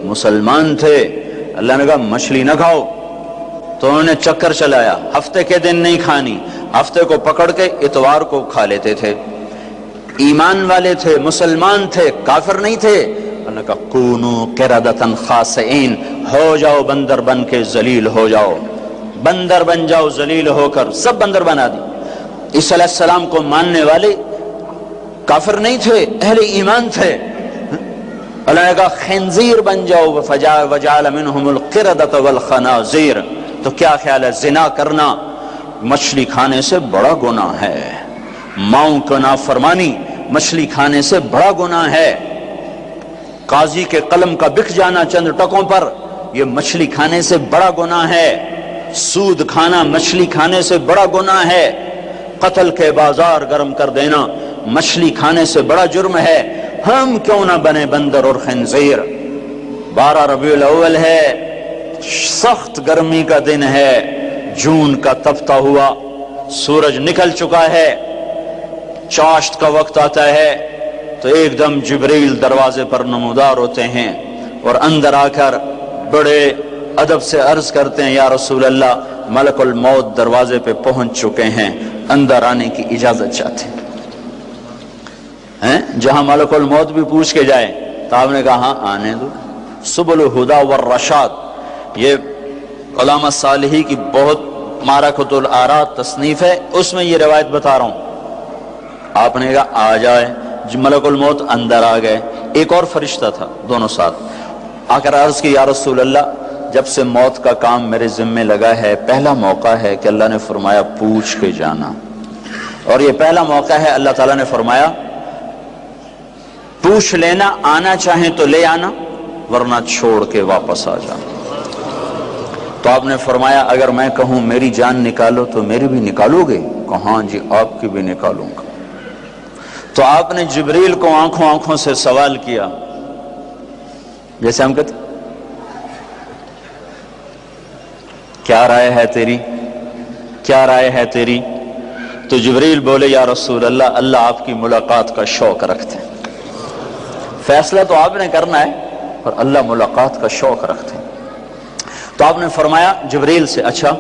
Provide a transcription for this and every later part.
مسلمان تھے، اللہ نے کہا مچھلی نہ کھاؤ، تو انہوں نے چکر چلایا، ہفتے کے دن نہیں کھانی، ہفتے کو پکڑ کے اتوار کو کھا لیتے تھے۔ ایمان والے تھے، مسلمان تھے، کافر نہیں تھے۔ اللہ نے کہا کونو قردۃ خاسئین، ہو جاؤ بندر بن کے ذلیل ہو جاؤ، بندر بن جاؤ ذلیل ہو کر، سب بندر بنا دی۔ عیسیٰ علیہ السلام کو ماننے والے کافر نہیں تھے، اہل ایمان تھے۔ اللہ نے کہا خنزیر بن جاؤ، وجعل منہم القردۃ والخنازیر۔ تو کیا خیال ہے، زنا کرنا مچھلی کھانے سے بڑا گناہ ہے، ماؤں کو نافرمانی مچھلی کھانے سے بڑا گناہ ہے، قاضی کے قلم کا بک جانا چند ٹکوں پر یہ مچھلی کھانے سے بڑا گناہ ہے، سود کھانا مچھلی کھانے سے بڑا گناہ ہے، قتل کے بازار گرم کر دینا مچھلی کھانے سے بڑا جرم ہے۔ ہم کیوں نہ بنے بندر اور خنزیر؟ 12 ربیع الاول ہے، سخت گرمی کا دن ہے، جون کا تپتا ہوا سورج نکل چکا ہے، چاشت کا وقت آتا ہے تو ایک دم جبریل دروازے پر نمودار ہوتے ہیں اور اندر آ کر بڑے ادب سے عرض کرتے ہیں یا رسول اللہ ملک الموت دروازے پہ پہنچ چکے ہیں، اندر آنے کی اجازت چاہتے ہیں۔ جہاں ملک الموت بھی پوچھ کے جائے تو آپ نے کہا ہاں آنے دو۔ سبل الہدی والرشاد، یہ علامہ صالحی کی بہت معرکۃ الآراء تصنیف ہے، اس میں یہ روایت بتا رہا ہوں۔ آپ نے کہا آ جائے، ملک الموت اندر آ گئے، ایک اور فرشتہ تھا، دونوں ساتھ آ کر عرض کی یا رسول اللہ جب سے موت کا کام میرے ذمے لگا ہے پہلا موقع ہے کہ اللہ نے فرمایا پوچھ کے جانا، اور یہ پہلا موقع ہے اللہ تعالیٰ نے فرمایا پوچھ لینا، آنا چاہیں تو لے آنا ورنہ چھوڑ کے واپس آ جانا۔ تو آپ نے فرمایا اگر میں کہوں میری جان نکالو تو میری بھی نکالو گے؟ کہاں جی آپ کی بھی نکالوں گا۔ تو آپ نے جبریل کو آنکھوں سے سوال کیا، جیسے ہم کہتے کیا رائے ہے تیری، کیا رائے ہے تیری؟ تو جبریل بولے یا رسول اللہ اللہ آپ کی ملاقات کا شوق رکھتے ہیں، فیصلہ تو آپ نے کرنا ہے اور اللہ ملاقات کا شوق رکھتے ہیں۔ تو آپ نے فرمایا جبریل سے اچھا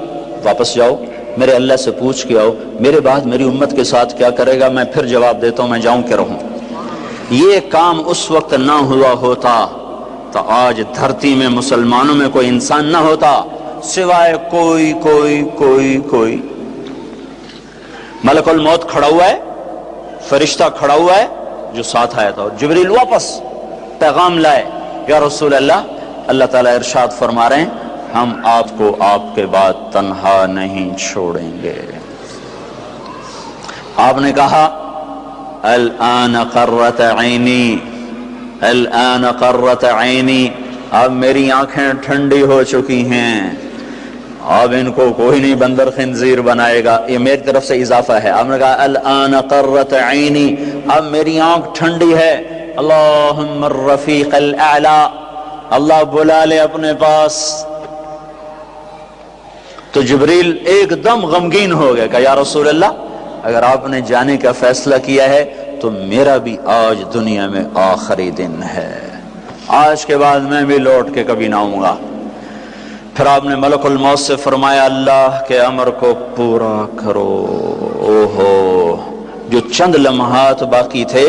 واپس جاؤ میرے اللہ سے پوچھ کے آؤ، میرے بعد میری امت کے ساتھ کیا کرے گا میں پھر جواب دیتا ہوں، میں جاؤں کہ رہوں۔ یہ کام اس وقت نہ ہوا ہوتا تو آج دھرتی میں مسلمانوں میں کوئی انسان نہ ہوتا سوائے کوئی ملک الموت کھڑا ہوا ہے، فرشتہ کھڑا ہوا ہے جو ساتھ آیا تھا، اور جبریل واپس پیغام لائے یا رسول اللہ اللہ تعالیٰ ارشاد فرما رہے ہیں ہم آپ کو آپ کے بعد تنہا نہیں چھوڑیں گے۔ آپ نے کہا الآن قرۃ عینی، الآن قرۃ عینی، اب میری آنکھیں ٹھنڈی ہو چکی ہیں، اب ان کو کوئی نہیں بندر خنزیر بنائے گا، یہ میری طرف سے اضافہ ہے۔ آپ نے کہا الآن قرۃ عینی، اب میری آنکھ ٹھنڈی ہے، اللہم الرفیق الاعلی، اللہ بلا لے اپنے پاس۔ تو جبریل ایک دم غمگین ہو گیا کہ یا رسول اللہ اگر آپ نے جانے کا فیصلہ کیا ہے تو میرا بھی آج دنیا میں آخری دن ہے، آج کے بعد میں بھی لوٹ کے کبھی نہ آؤں گا۔ پھر آپ نے ملک الموت سے فرمایا اللہ کے امر کو پورا کرو۔ اوہو، جو چند لمحات باقی تھے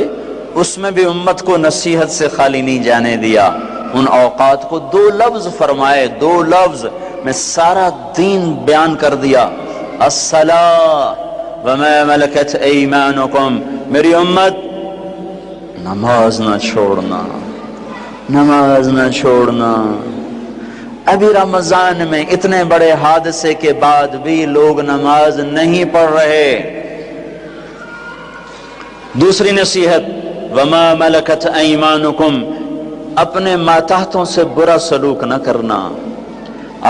اس میں بھی امت کو نصیحت سے خالی نہیں جانے دیا، ان اوقات کو 2 لفظ فرمائے، 2 لفظ میں سارا دین بیان کر دیا، الصلاۃ وما ملکت ایمانکم، میری امت نماز نہ چھوڑنا، نماز نہ چھوڑنا۔ ابھی رمضان میں اتنے بڑے حادثے کے بعد بھی لوگ نماز نہیں پڑھ رہے۔ دوسری نصیحت وما ملکت ایمانکم، اپنے ماتحتوں سے برا سلوک نہ کرنا،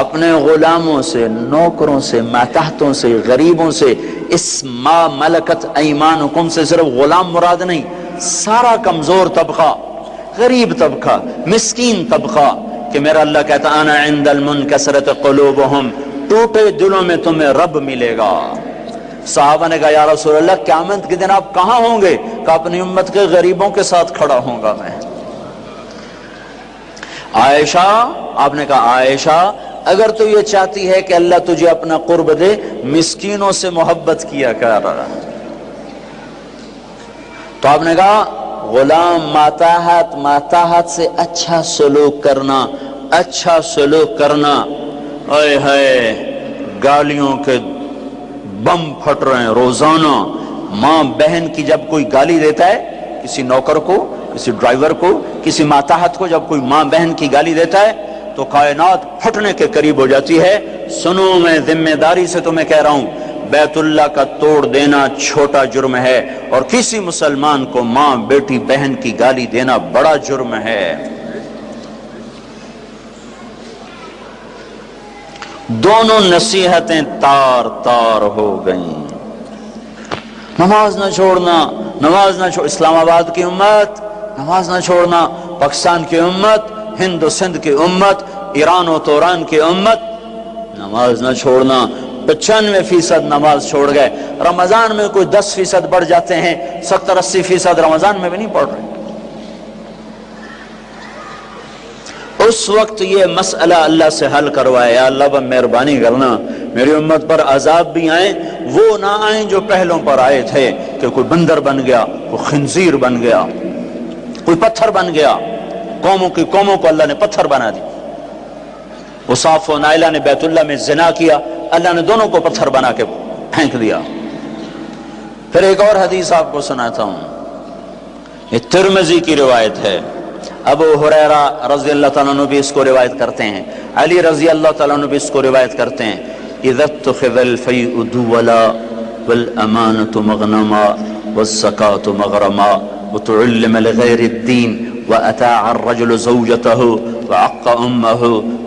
اپنے غلاموں سے، نوکروں سے، ماتحتوں سے، غریبوں سے۔ اس ما ملکت ایمانکم سے صرف غلام مراد نہیں، سارا کمزور طبقہ، غریب طبقہ، مسکین طبقہ، کہ میرا اللہ کہتا انا عند المنکسرۃ قلوبہم، ٹوٹے دلوں میں تمہیں رب ملے گا۔ صحابہ نے کہا یا رسول اللہ قیامت کے دن آپ کہاں ہوں گے؟ کہ اپنی امت کے غریبوں کے ساتھ کھڑا ہوں گا میں۔ عائشہ، آپ نے کہا عائشہ اگر تو یہ چاہتی ہے کہ اللہ تجھے اپنا قرب دے، مسکینوں سے محبت کیا کر۔ تو آپ نے کہا غلام ماتاحت سے اچھا سلوک کرنا، اچھا سلوک کرنا۔ اے ہے گالیوں کے بم پھٹ رہے ہیں روزانہ۔ ماں بہن کی جب کوئی گالی دیتا ہے، کسی نوکر کو، کسی ڈرائیور کو، کسی ماتاحت کو جب کوئی ماں بہن کی گالی دیتا ہے تو کائنات پھٹنے کے قریب ہو جاتی ہے۔ سنو، میں ذمہ داری سے تمہیں کہہ رہا ہوں، بیت اللہ کا توڑ دینا چھوٹا جرم ہے، اور کسی مسلمان کو ماں بیٹی بہن کی گالی دینا بڑا جرم ہے۔ دونوں نصیحتیں تار تار ہو گئیں۔ نماز نہ چھوڑنا، نماز نہ چھوڑ، اسلام آباد کی امت نماز نہ چھوڑنا، پاکستان کی امت، ہند و سندھ کی امت، ایران و توران کی امت نماز نہ چھوڑنا۔ 95% نماز چھوڑ گئے، رمضان میں کوئی 10% بڑھ جاتے ہیں، 70-80% رمضان میں بھی نہیں پڑھ رہے۔ اس وقت یہ مسئلہ اللہ سے حل کروائے، یا اللہ اب مہربانی کرنا میری امت پر عذاب بھی آئیں، وہ نہ آئیں جو پہلوں پر آئے تھے، کہ کوئی بندر بن گیا، کوئی خنزیر بن گیا، کوئی پتھر بن گیا۔ قوموں کو اللہ نے پتھر بنا دی۔ وصاف و نائلہ نے بیت اللہ میں زنا کیا، اللہ نے دونوں کو پتھر بنا کے پھینک دیا۔ پھر ایک اور حدیث آپ کو سناتا ہوں، یہ ترمذی کی روایت ہے، ابو ہریرہ رضی اللہ تعالیٰ عنہ بھی اس کو روایت کرتے ہیں، علی رضی اللہ تعالیٰ عنہ بھی اس کو روایت کرتے ہیں۔ اذا اتخذ الفیء دولا والامانة مغنما والزکاة مغرما وتعلم لغیر الدین وأتاع الرجل زوجته وعق أمه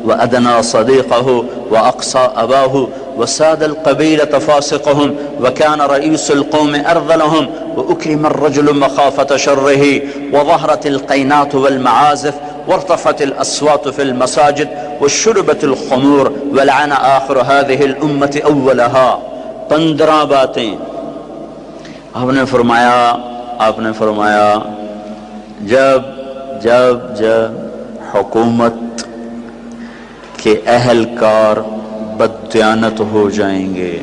وأدنى صديقه وأقصى أباه وساد القبيلة فاسقهم وكان رئيس القوم أرذلهم وأكرم الرجل مخافة شره وظهرت القينات والمعازف وارتفعت الأصوات في المساجد وشربت الخمور ولعن آخر هذه الأمة أولها۔ 15 باتیں آپ نے فرمایا جب حکومت کے اہلکار بددیانت ہو جائیں گے،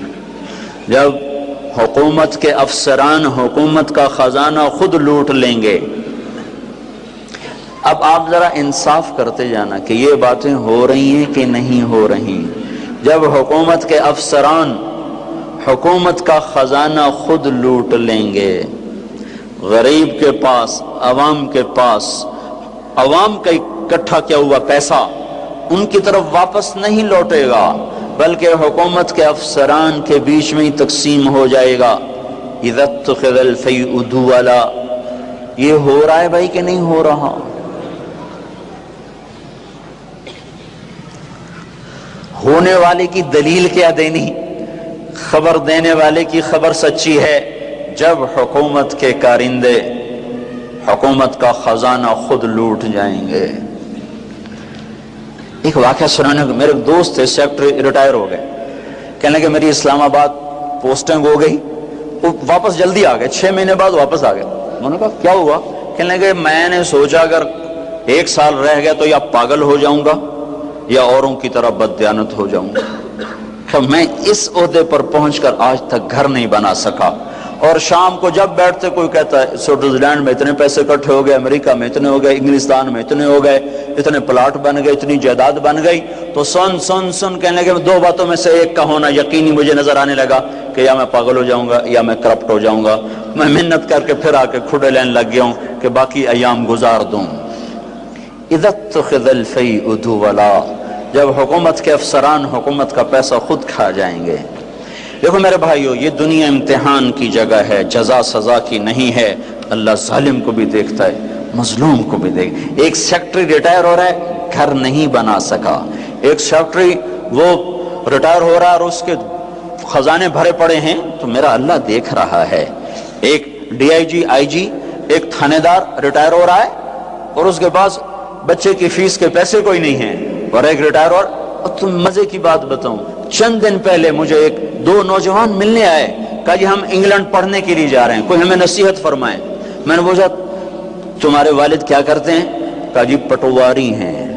جب حکومت کے افسران حکومت کا خزانہ خود لوٹ لیں گے۔ اب آپ ذرا انصاف کرتے جانا کہ یہ باتیں ہو رہی ہیں کہ نہیں ہو رہی۔ جب حکومت کے افسران حکومت کا خزانہ خود لوٹ لیں گے، غریب کے پاس، عوام کے پاس، عوام کا اکٹھا کیا ہوا پیسہ ان کی طرف واپس نہیں لوٹے گا، بلکہ حکومت کے افسران کے بیچ میں ہی تقسیم ہو جائے گا۔ اذا اتخذ الفیء دولا، یہ ہو رہا ہے بھائی کہ نہیں ہو رہا؟ ہونے والے کی دلیل کیا دینی؟ خبر دینے والے کی خبر سچی ہے۔ جب حکومت کے کارندے حکومت کا خزانہ خود لوٹ جائیں گے۔ ایک واقعہ سنانے کو، میرے دوست تھے سیکٹری، ریٹائر ہو گئے، کہنے کہ میری اسلام آباد پوسٹنگ ہو گئی، وہ واپس جلدی آ گئے، 6 مہینے بعد واپس آ گئے۔ میں نے کہا کیا ہوا؟ کہنے کہ میں نے سوچا اگر 1 سال رہ گیا تو یا پاگل ہو جاؤں گا یا اوروں کی طرح بددیانت ہو جاؤں گا۔ کہ میں اس عہدے پر پہنچ کر آج تک گھر نہیں بنا سکا، اور شام کو جب بیٹھتے کوئی کہتا ہے سوئٹزرلینڈ میں اتنے پیسے اکٹھے ہو گئے، امریکہ میں اتنے ہو گئے، انگلستان میں اتنے ہو گئے، اتنے پلاٹ بن گئے، اتنی جائیداد بن گئی، تو سن کہنے لگے 2 باتوں میں سے ایک کا ہونا یقینی مجھے نظر آنے لگا کہ یا میں پاگل ہو جاؤں گا یا میں کرپٹ ہو جاؤں گا۔ میں محنت کر کے پھر آ کے کھڑے لین لگ گیا ہوں کہ باقی ایام گزار دوں۔ اذا اتخذ الفیء دولا، جب حکومت کے افسران حکومت کا پیسہ خود کھا جائیں گے۔ دیکھو میرے بھائیو، یہ دنیا امتحان کی جگہ ہے، جزا سزا کی نہیں ہے۔ اللہ ظالم کو بھی دیکھتا ہے، مظلوم کو بھی دیکھ۔ ایک سیکٹری ریٹائر ہو رہا ہے، گھر نہیں بنا سکا۔ ایک سیکٹری وہ ریٹائر ہو رہا ہے اور اس کے خزانے بھرے پڑے ہیں، تو میرا اللہ دیکھ رہا ہے۔ ایک ڈی آئی جی، آئی جی، ایک تھانے دار ریٹائر ہو رہا ہے اور اس کے پاس بچے کی فیس کے پیسے کوئی نہیں ہیں، اور ایک ریٹائر اور تم مزے کی بات بتاؤں، چند دن پہلے مجھے 2 نوجوان ملنے آئے، کہا جی ہم انگلینڈ پڑھنے کے لیے جا رہے ہیں، کوئی ہمیں نصیحت فرمائے۔ میں نے پوچھا تمہارے والد کیا کرتے ہیں؟ کہا جی پٹواری ہیں۔